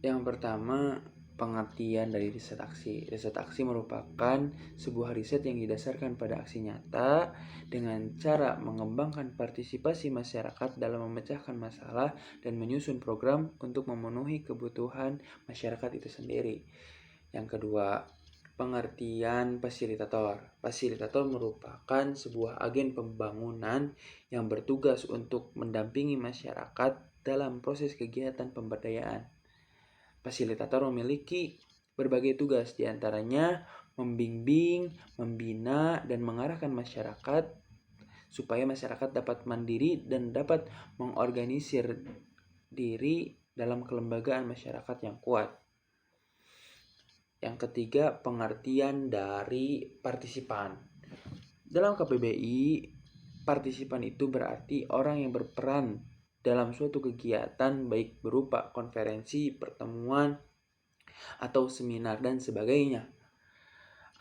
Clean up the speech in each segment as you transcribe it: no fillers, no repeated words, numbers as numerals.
Yang pertama, pengertian dari riset aksi. Riset aksi merupakan sebuah riset yang didasarkan pada aksi nyata dengan cara mengembangkan partisipasi masyarakat dalam memecahkan masalah dan menyusun program untuk memenuhi kebutuhan masyarakat itu sendiri. Yang kedua, pengertian fasilitator. Fasilitator merupakan sebuah agen pembangunan yang bertugas untuk mendampingi masyarakat dalam proses kegiatan pemberdayaan. Fasilitator memiliki berbagai tugas, diantaranya membimbing, membina, dan mengarahkan masyarakat supaya masyarakat dapat mandiri dan dapat mengorganisir diri dalam kelembagaan masyarakat yang kuat. Yang ketiga, pengertian dari partisipan. Dalam KPBI, partisipan itu berarti orang yang berperan dalam suatu kegiatan baik berupa konferensi, pertemuan, atau seminar dan sebagainya.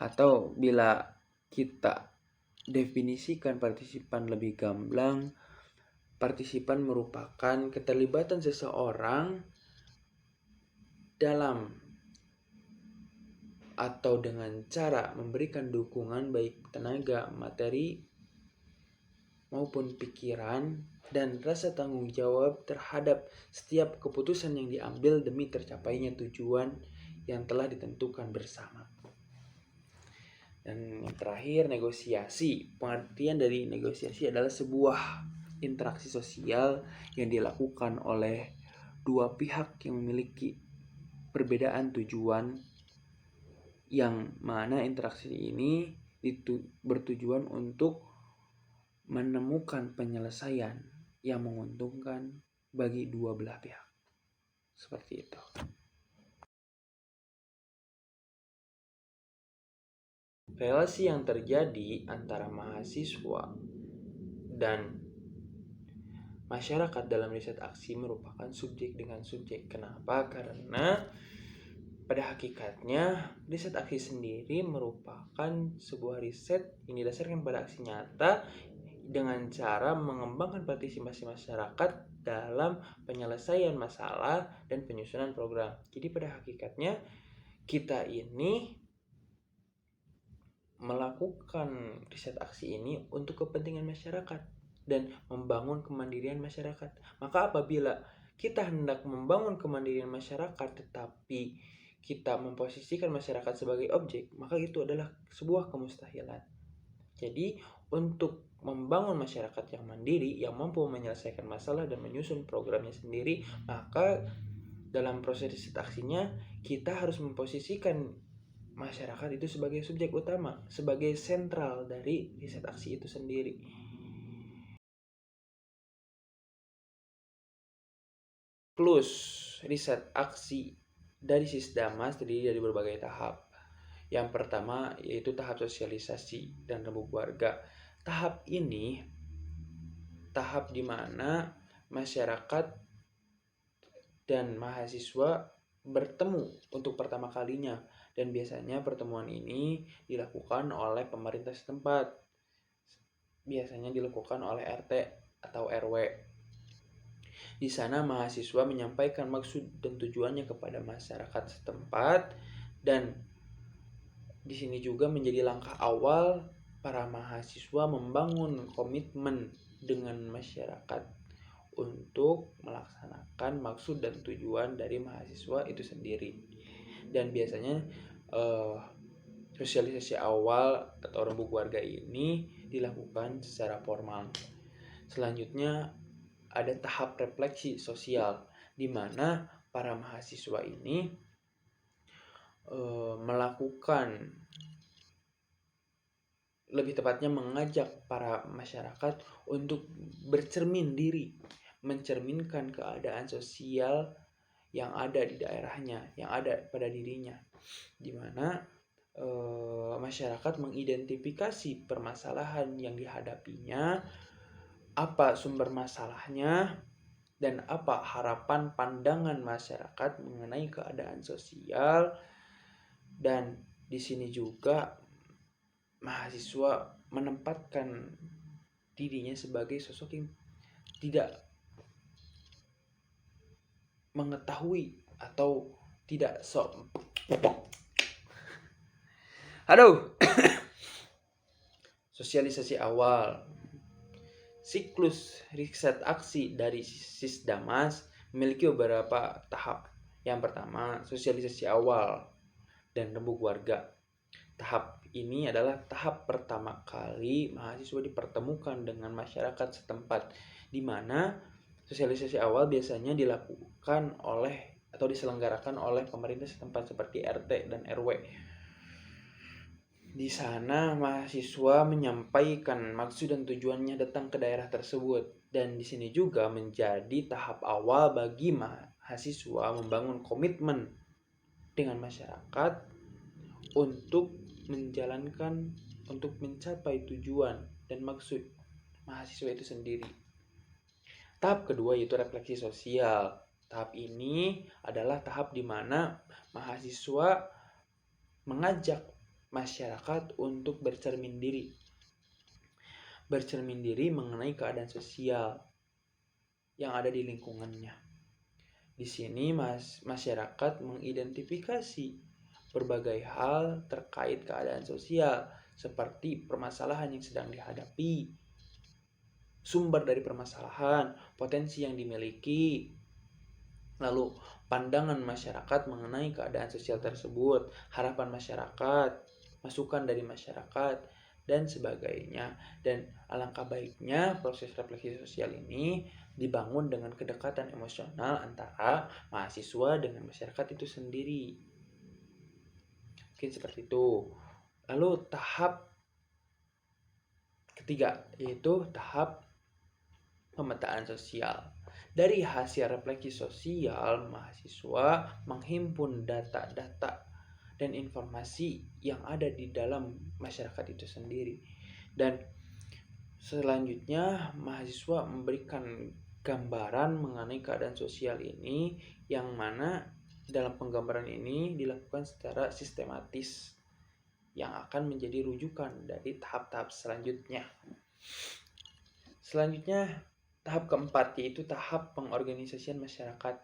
Atau bila kita definisikan partisipan lebih gamblang, partisipan merupakan keterlibatan seseorang dalam atau dengan cara memberikan dukungan baik tenaga, materi, maupun pikiran dan rasa tanggung jawab terhadap setiap keputusan yang diambil demi tercapainya tujuan yang telah ditentukan bersama. Dan yang terakhir, negosiasi. Pengertian dari negosiasi adalah sebuah interaksi sosial yang dilakukan oleh dua pihak yang memiliki perbedaan tujuan, yang mana interaksi ini bertujuan untuk menemukan penyelesaian yang menguntungkan bagi dua belah pihak. Seperti itu. Relasi yang terjadi antara mahasiswa dan masyarakat dalam riset aksi merupakan subjek dengan subjek. Kenapa? Karena pada hakikatnya riset aksi sendiri merupakan sebuah riset yang didasarkan pada aksi nyata dengan cara mengembangkan partisipasi masyarakat dalam penyelesaian masalah dan penyusunan program. Jadi pada hakikatnya kita ini melakukan riset aksi ini untuk kepentingan masyarakat dan membangun kemandirian masyarakat. Maka apabila kita hendak membangun kemandirian masyarakat tetapi kita memposisikan masyarakat sebagai objek, maka itu adalah sebuah kemustahilan. Jadi untuk membangun masyarakat yang mandiri, yang mampu menyelesaikan masalah dan menyusun programnya sendiri, maka dalam proses riset aksinya kita harus memposisikan masyarakat itu sebagai subjek utama, sebagai sentral dari riset aksi itu sendiri. Plus, riset aksi dari Sisdamas terdiri dari berbagai tahap. Yang pertama yaitu tahap sosialisasi dan rembuk warga. Tahap ini tahap di mana masyarakat dan mahasiswa bertemu untuk pertama kalinya, dan biasanya pertemuan ini dilakukan oleh pemerintah setempat. Biasanya dilakukan oleh RT atau RW. Di sana mahasiswa menyampaikan maksud dan tujuannya kepada masyarakat setempat, dan di sini juga menjadi langkah awal para mahasiswa membangun komitmen dengan masyarakat untuk melaksanakan maksud dan tujuan dari mahasiswa itu sendiri. Dan biasanya sosialisasi awal atau rembuk warga ini dilakukan secara formal. Selanjutnya ada tahap refleksi sosial, di mana para mahasiswa ini melakukan, lebih tepatnya mengajak para masyarakat untuk bercermin diri, mencerminkan keadaan sosial yang ada di daerahnya, yang ada pada dirinya, di mana masyarakat mengidentifikasi permasalahan yang dihadapinya, apa sumber masalahnya, dan apa harapan pandangan masyarakat mengenai keadaan sosial. Dan di sini juga mahasiswa menempatkan dirinya sebagai sosok yang tidak mengetahui atau tidak Aduh. Sosialisasi awal. Siklus riset aksi dari Sisdamas memiliki beberapa tahap. Yang pertama, sosialisasi awal dan rembuk warga. Tahap ini adalah tahap pertama kali mahasiswa dipertemukan dengan masyarakat setempat, di mana sosialisasi awal biasanya dilakukan oleh atau diselenggarakan oleh pemerintah setempat seperti RT dan RW. Di sana mahasiswa menyampaikan maksud dan tujuannya datang ke daerah tersebut, dan di sini juga menjadi tahap awal bagi mahasiswa membangun komitmen dengan masyarakat untuk mencapai tujuan dan maksud mahasiswa itu sendiri. Tahap kedua yaitu refleksi sosial. Tahap ini adalah tahap di mana mahasiswa mengajak masyarakat untuk bercermin diri mengenai keadaan sosial yang ada di lingkungannya. Di sini masyarakat mengidentifikasi berbagai hal terkait keadaan sosial seperti permasalahan yang sedang dihadapi, sumber dari permasalahan, potensi yang dimiliki, lalu pandangan masyarakat mengenai keadaan sosial tersebut, harapan masyarakat, masukan dari masyarakat, dan sebagainya. Dan alangkah baiknya proses refleksi sosial ini dibangun dengan kedekatan emosional antara mahasiswa dengan masyarakat itu sendiri. Mungkin seperti itu. Lalu tahap ketiga yaitu tahap pemetaan sosial. Dari hasil refleksi sosial, mahasiswa menghimpun data-data dan informasi yang ada di dalam masyarakat itu sendiri. Dan selanjutnya mahasiswa memberikan gambaran mengenai keadaan sosial ini, yang mana dalam penggambaran ini dilakukan secara sistematis yang akan menjadi rujukan dari tahap-tahap selanjutnya. Selanjutnya tahap keempat yaitu tahap pengorganisasian masyarakat.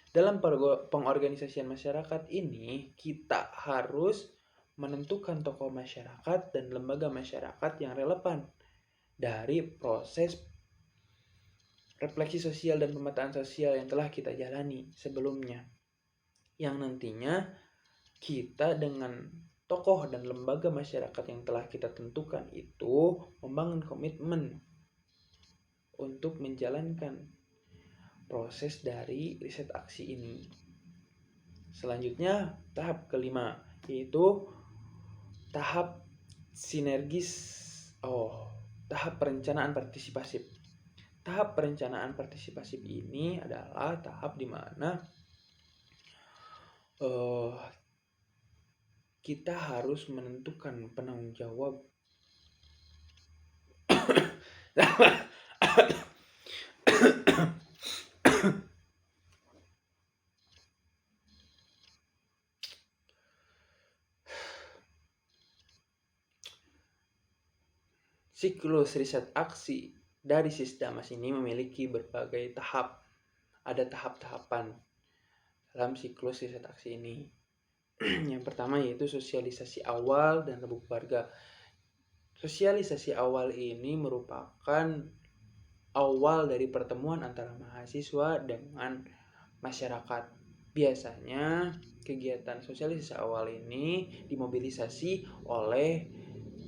Dalam pengorganisasian masyarakat ini kita harus menentukan tokoh masyarakat dan lembaga masyarakat yang relevan dari proses refleksi sosial dan pemetaan sosial yang telah kita jalani sebelumnya, yang nantinya kita dengan tokoh dan lembaga masyarakat yang telah kita tentukan itu membangun komitmen untuk menjalankan proses dari riset aksi ini. Selanjutnya tahap kelima yaitu tahap tahap perencanaan partisipasif. Tahap perencanaan partisipasif ini adalah tahap di mana kita harus menentukan penanggung jawab siklus riset aksi dari Sisdamas ini memiliki berbagai tahap. Ada tahap-tahapan dalam siklus riset aksi ini. Yang pertama yaitu sosialisasi awal dan rembuk warga. Sosialisasi awal ini merupakan awal dari pertemuan antara mahasiswa dengan masyarakat. Biasanya kegiatan sosialisasi awal ini dimobilisasi oleh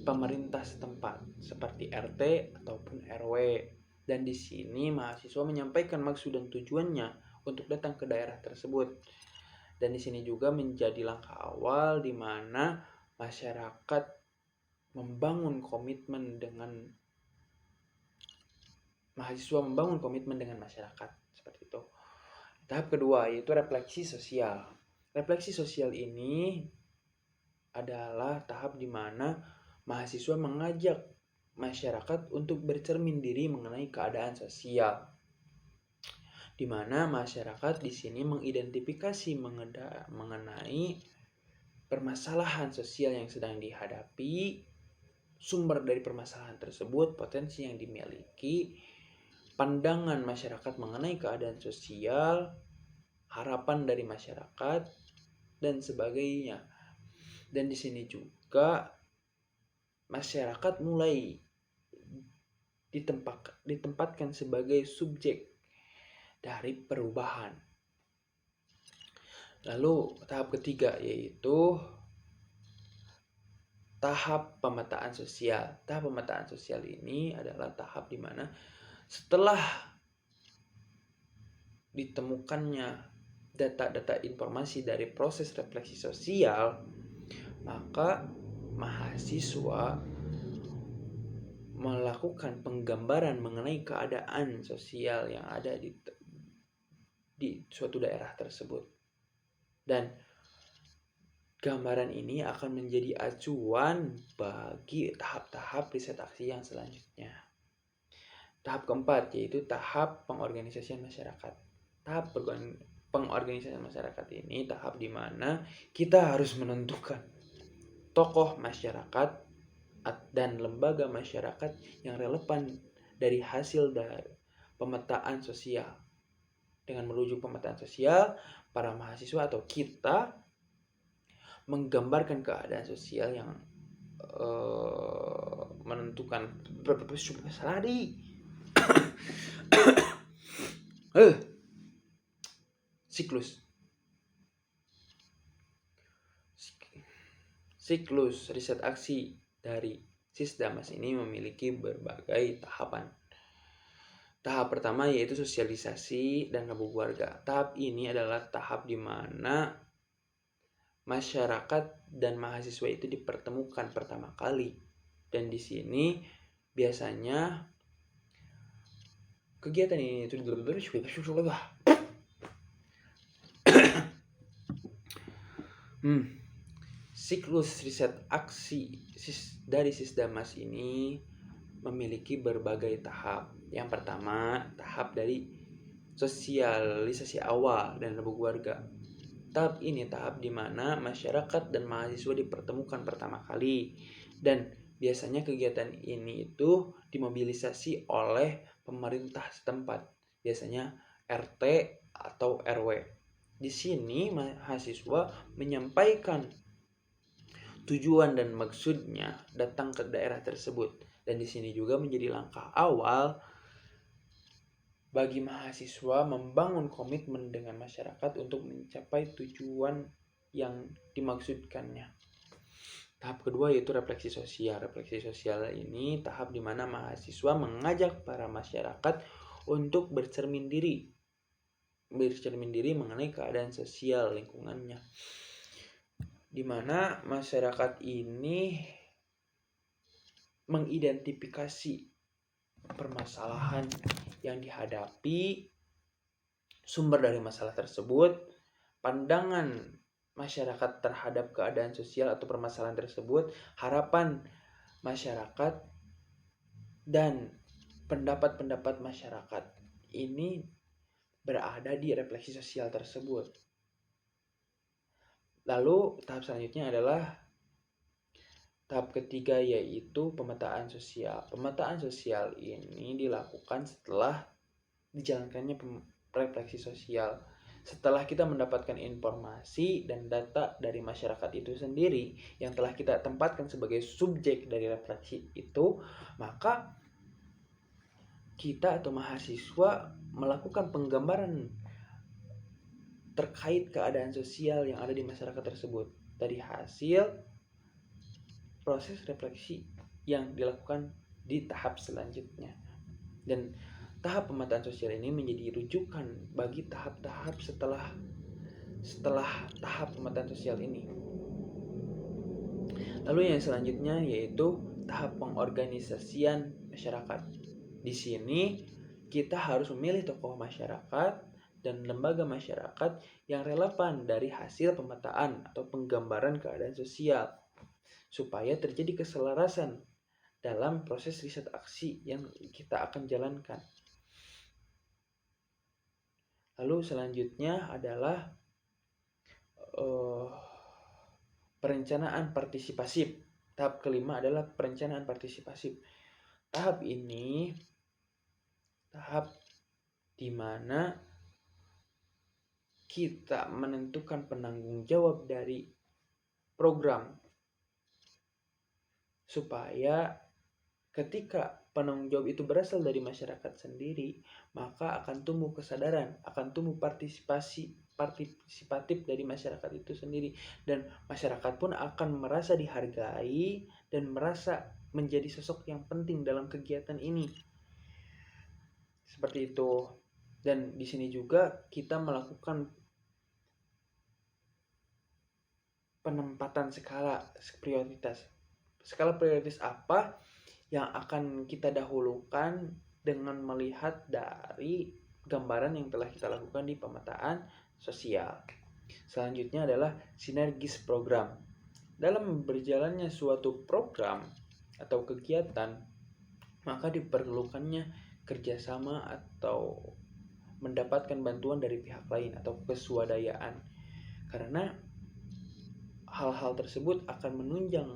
pemerintah setempat seperti RT ataupun RW. Dan di sini mahasiswa menyampaikan maksud dan tujuannya untuk datang ke daerah tersebut. Dan di sini juga menjadi langkah awal di mana masyarakat membangun komitmen dengan masyarakat seperti itu. Tahap kedua yaitu refleksi sosial. Refleksi sosial ini adalah tahap di mana mahasiswa mengajak masyarakat untuk bercermin diri mengenai keadaan sosial, di mana masyarakat di sini mengidentifikasi mengenai permasalahan sosial yang sedang dihadapi, sumber dari permasalahan tersebut, potensi yang dimiliki, pandangan masyarakat mengenai keadaan sosial, harapan dari masyarakat, dan sebagainya. Dan di sini juga masyarakat mulai ditempatkan sebagai subjek dari perubahan. Lalu tahap ketiga yaitu tahap pemetaan sosial. Tahap pemetaan sosial ini adalah tahap di mana setelah ditemukannya data-data informasi dari proses refleksi sosial, maka mahasiswa melakukan penggambaran mengenai keadaan sosial yang ada di suatu daerah tersebut. Dan gambaran ini akan menjadi acuan bagi tahap-tahap riset aksi yang selanjutnya. Tahap keempat yaitu tahap pengorganisasian masyarakat. Tahap pengorganisasian masyarakat ini tahap di mana kita harus menentukan tokoh masyarakat dan lembaga masyarakat yang relevan dari hasil dari pemetaan sosial. Dengan merujuk pemetaan sosial, para mahasiswa atau kita menggambarkan keadaan sosial yang menentukan siklus riset aksi dari Sisdamas ini memiliki berbagai tahapan. Tahap pertama yaitu sosialisasi dan rebut warga. Tahap ini adalah tahap di mana masyarakat dan mahasiswa itu dipertemukan pertama kali. Dan di sini biasanya kegiatan ini itu siklus riset aksi dari Sisdamas ini memiliki berbagai tahap. Yang pertama, tahap dari sosialisasi awal dan rebut warga. Tahap ini tahap di mana masyarakat dan mahasiswa dipertemukan pertama kali, dan biasanya kegiatan ini itu dimobilisasi oleh pemerintah setempat, biasanya RT atau RW. Di sini mahasiswa menyampaikan tujuan dan maksudnya datang ke daerah tersebut, dan di sini juga menjadi langkah awal bagi mahasiswa membangun komitmen dengan masyarakat untuk mencapai tujuan yang dimaksudkannya. Tahap kedua yaitu refleksi sosial. Refleksi sosial ini tahap di mana mahasiswa mengajak para masyarakat untuk bercermin diri mengenai keadaan sosial lingkungannya, di mana masyarakat ini mengidentifikasi permasalahan yang dihadapi, sumber dari masalah tersebut, pandangan masyarakat terhadap keadaan sosial atau permasalahan tersebut, harapan masyarakat, dan pendapat-pendapat masyarakat ini berada di refleksi sosial tersebut. Lalu tahap selanjutnya adalah tahap ketiga yaitu pemetaan sosial. Pemetaan sosial ini dilakukan setelah dijalankannya refleksi sosial. Setelah kita mendapatkan informasi dan data dari masyarakat itu sendiri yang telah kita tempatkan sebagai subjek dari refleksi itu, maka kita atau mahasiswa melakukan penggambaran terkait keadaan sosial yang ada di masyarakat tersebut dari hasil proses refleksi yang dilakukan di tahap selanjutnya. Dan tahap pemetaan sosial ini menjadi rujukan bagi tahap-tahap setelah tahap pemetaan sosial ini. Lalu yang selanjutnya yaitu tahap pengorganisasian masyarakat. Di sini kita harus memilih tokoh masyarakat dan lembaga masyarakat yang relevan dari hasil pemetaan atau penggambaran keadaan sosial, supaya terjadi keselarasan dalam proses riset aksi yang kita akan jalankan. Lalu selanjutnya adalah perencanaan partisipasif. Tahap kelima adalah perencanaan partisipasif. Tahap ini tahap di mana kita menentukan penanggung jawab dari program, supaya ketika penanggung jawab itu berasal dari masyarakat sendiri, maka akan tumbuh kesadaran, akan tumbuh partisipatif dari masyarakat itu sendiri, dan masyarakat pun akan merasa dihargai dan merasa menjadi sosok yang penting dalam kegiatan ini. Seperti itu. Dan di sini juga kita melakukan penempatan skala prioritas. Skala prioritas apa yang akan kita dahulukan dengan melihat dari gambaran yang telah kita lakukan di pemetaan sosial. Selanjutnya adalah sinergis program. Dalam berjalannya suatu program atau kegiatan, maka diperlukannya kerjasama atau mendapatkan bantuan dari pihak lain atau keswadayaan, karena hal-hal tersebut akan menunjang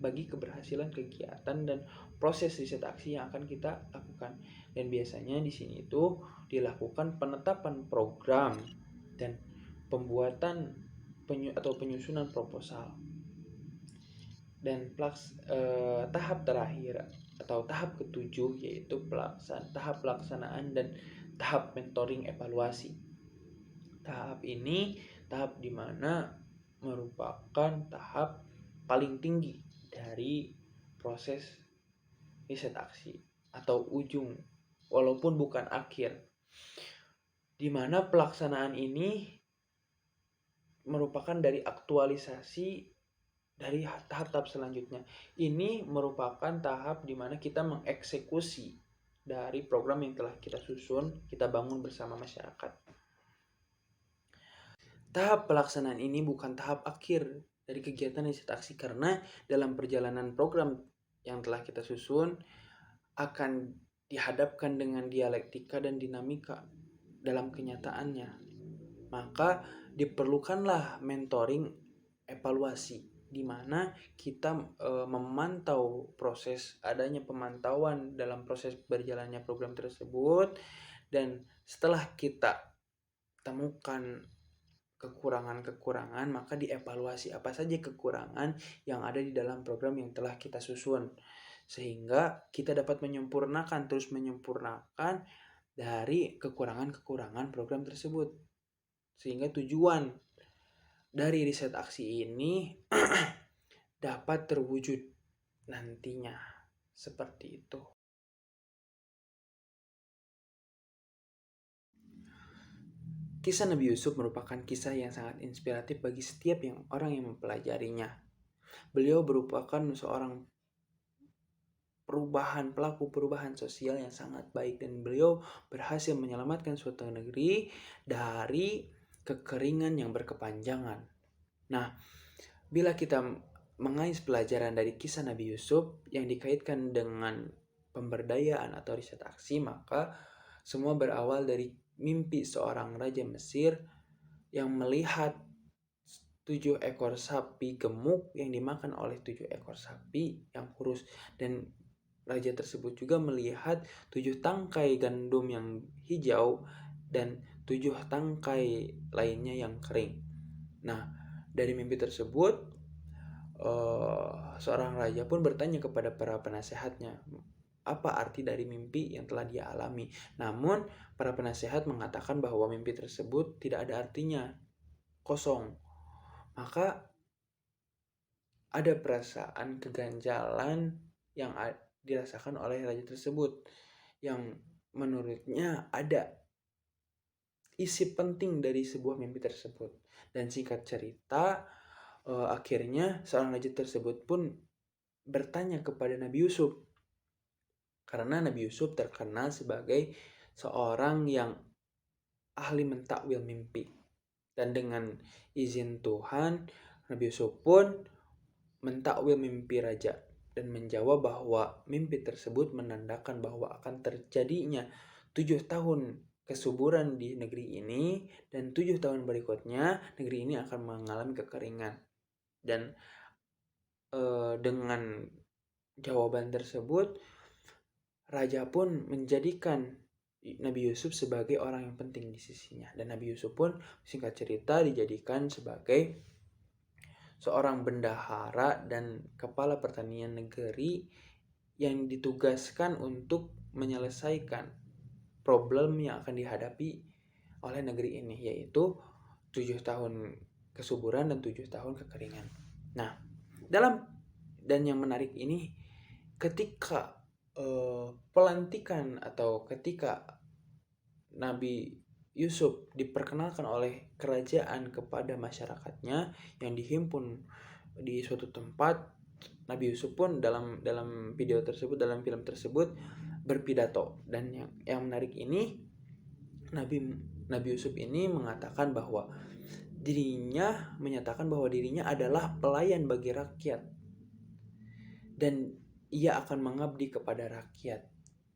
bagi keberhasilan kegiatan dan proses riset aksi yang akan kita lakukan. Dan biasanya di sini itu dilakukan penetapan program dan pembuatan penyusunan proposal. Dan tahap terakhir atau tahap ketujuh yaitu tahap pelaksanaan dan tahap mentoring evaluasi. Tahap ini tahap dimana merupakan tahap paling tinggi dari proses riset aksi atau ujung, walaupun bukan akhir, dimana pelaksanaan ini merupakan dari aktualisasi dari tahap-tahap selanjutnya. Ini merupakan tahap di mana kita mengeksekusi dari program yang telah kita susun, kita bangun bersama masyarakat. Tahap pelaksanaan ini bukan tahap akhir dari kegiatan riset aksi, karena dalam perjalanan program yang telah kita susun akan dihadapkan dengan dialektika dan dinamika dalam kenyataannya. Maka diperlukanlah mentoring evaluasi, di mana kita memantau proses adanya pemantauan dalam proses berjalannya program tersebut, dan setelah kita temukan kekurangan-kekurangan, maka dievaluasi apa saja kekurangan yang ada di dalam program yang telah kita susun, sehingga kita dapat terus menyempurnakan dari kekurangan-kekurangan program tersebut, sehingga tujuan dari riset aksi ini dapat terwujud nantinya. Seperti itu. Kisah Nabi Yusuf merupakan kisah yang sangat inspiratif bagi setiap orang yang mempelajarinya. Beliau merupakan seorang pelaku perubahan sosial yang sangat baik, dan beliau berhasil menyelamatkan suatu negeri dari kekeringan yang berkepanjangan. Nah, bila kita mengais pelajaran dari kisah Nabi Yusuf yang dikaitkan dengan pemberdayaan atau riset aksi, maka semua berawal dari mimpi seorang raja Mesir yang melihat 7 ekor sapi gemuk yang dimakan oleh 7 ekor sapi yang kurus, dan raja tersebut juga melihat 7 tangkai gandum yang hijau dan 7 tangkai lainnya yang kering. Nah, dari mimpi tersebut seorang raja pun bertanya kepada para penasehatnya apa arti dari mimpi yang telah dia alami. Namun para penasehat mengatakan bahwa mimpi tersebut tidak ada artinya, kosong. Maka ada perasaan keganjalan yang dirasakan oleh raja tersebut, yang menurutnya ada isi penting dari sebuah mimpi tersebut. Dan singkat cerita, akhirnya seorang raja tersebut pun bertanya kepada Nabi Yusuf, karena Nabi Yusuf terkenal sebagai seorang yang ahli mentakwil mimpi. Dan dengan izin Tuhan, Nabi Yusuf pun mentakwil mimpi raja dan menjawab bahwa mimpi tersebut menandakan bahwa akan terjadinya 7 tahun kesuburan di negeri ini, dan 7 tahun berikutnya negeri ini akan mengalami kekeringan. Dan dengan jawaban tersebut, raja pun menjadikan Nabi Yusuf sebagai orang yang penting di sisinya. Dan Nabi Yusuf pun singkat cerita dijadikan sebagai seorang bendahara dan kepala pertanian negeri yang ditugaskan untuk menyelesaikan problem yang akan dihadapi oleh negeri ini, yaitu 7 tahun kesuburan dan 7 tahun kekeringan. Nah, dan yang menarik ini ketika pelantikan atau ketika Nabi Yusuf diperkenalkan oleh kerajaan kepada masyarakatnya yang dihimpun di suatu tempat, Nabi Yusuf pun dalam video tersebut, dalam film tersebut berpidato. Dan yang menarik ini, Nabi Yusuf ini mengatakan bahwa menyatakan bahwa dirinya adalah pelayan bagi rakyat dan ia akan mengabdi kepada rakyat.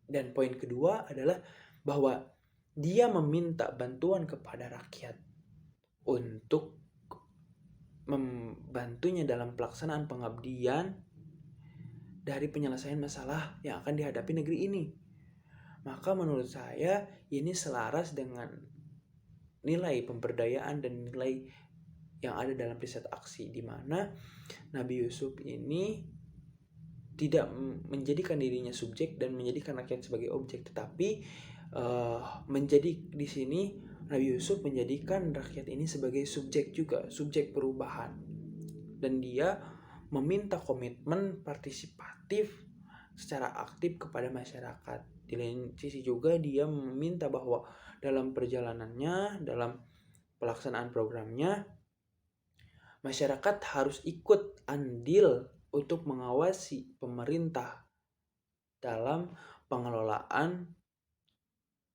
Dan poin kedua adalah bahwa dia meminta bantuan kepada rakyat untuk membantunya dalam pelaksanaan pengabdian dari penyelesaian masalah yang akan dihadapi negeri ini. Maka menurut saya ini selaras dengan nilai pemberdayaan dan nilai yang ada dalam riset aksi, di mana Nabi Yusuf ini tidak menjadikan dirinya subjek dan menjadikan rakyat sebagai objek, tetapi menjadi di sini Nabi Yusuf menjadikan rakyat ini sebagai subjek juga, subjek perubahan, dan dia meminta komitmen partisipatif secara aktif kepada masyarakat. Di lain sisi juga dia meminta bahwa dalam perjalanannya, dalam pelaksanaan programnya, masyarakat harus ikut andil untuk mengawasi pemerintah dalam pengelolaan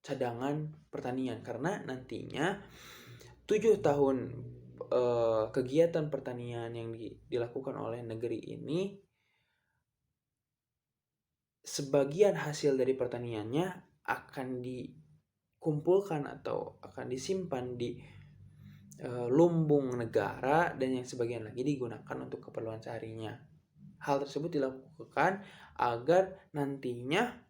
cadangan pertanian, karena nantinya 7 tahun kegiatan pertanian yang dilakukan oleh negeri ini, sebagian hasil dari pertaniannya akan dikumpulkan atau akan disimpan di lumbung negara, dan yang sebagian lagi digunakan untuk keperluan seharinya. Hal tersebut dilakukan agar nantinya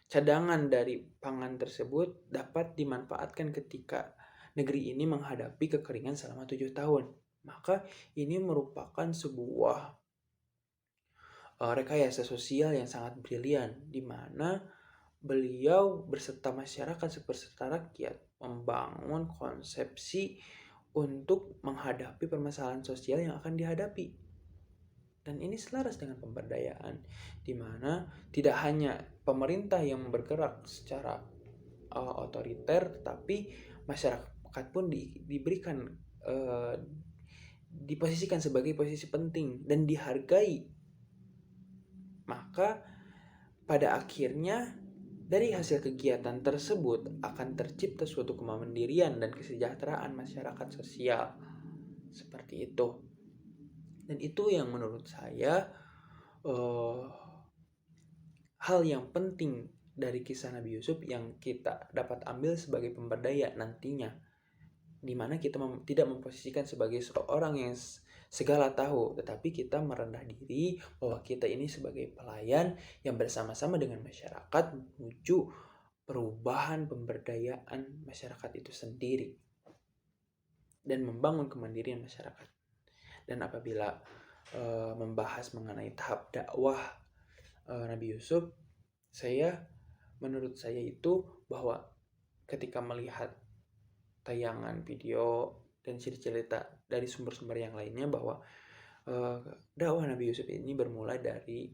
cadangan dari pangan tersebut dapat dimanfaatkan ketika negeri ini menghadapi kekeringan selama 7 tahun. Maka ini merupakan sebuah rekayasa sosial yang sangat brilian, di mana beliau berserta masyarakat, berserta rakyat membangun konsepsi untuk menghadapi permasalahan sosial yang akan dihadapi. Dan ini selaras dengan pemberdayaan, di mana tidak hanya pemerintah yang bergerak secara otoriter, tetapi masyarakat pun diberikan diposisikan sebagai posisi penting dan dihargai. Maka pada akhirnya dari hasil kegiatan tersebut akan tercipta suatu kemandirian dan kesejahteraan masyarakat sosial. Seperti itu. Dan itu yang menurut saya hal yang penting dari kisah Nabi Yusuf yang kita dapat ambil sebagai pemberdaya nantinya, di mana kita tidak memposisikan sebagai seorang yang segala tahu, tetapi kita merendah diri bahwa kita ini sebagai pelayan yang bersama-sama dengan masyarakat menuju perubahan pemberdayaan masyarakat itu sendiri dan membangun kemandirian masyarakat. Dan apabila membahas mengenai tahap dakwah Nabi Yusuf, menurut saya itu bahwa ketika melihat tayangan video dan cerita dari sumber-sumber yang lainnya, bahwa dakwah Nabi Yusuf ini bermula dari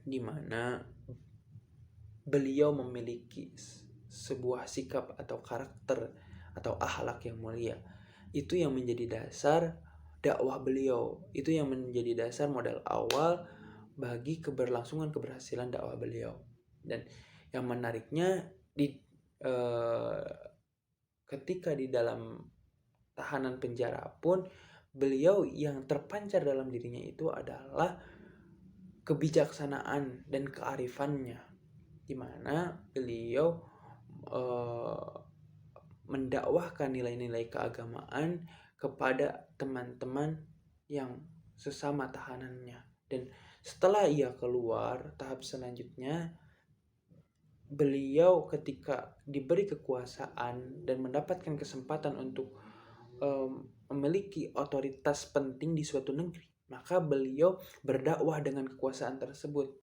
dimana beliau memiliki sebuah sikap atau karakter atau akhlak yang mulia. Itu yang menjadi dasar dakwah beliau, itu yang menjadi dasar modal awal bagi keberlangsungan keberhasilan dakwah beliau. Dan yang menariknya ketika di dalam tahanan penjara pun, beliau yang terpancar dalam dirinya itu adalah kebijaksanaan dan kearifannya, di mana beliau mendakwahkan nilai-nilai keagamaan kepada teman-teman yang sesama tahanannya. Dan setelah ia keluar, tahap selanjutnya beliau ketika diberi kekuasaan dan mendapatkan kesempatan untuk memiliki otoritas penting di suatu negeri, maka beliau berdakwah dengan kekuasaan tersebut.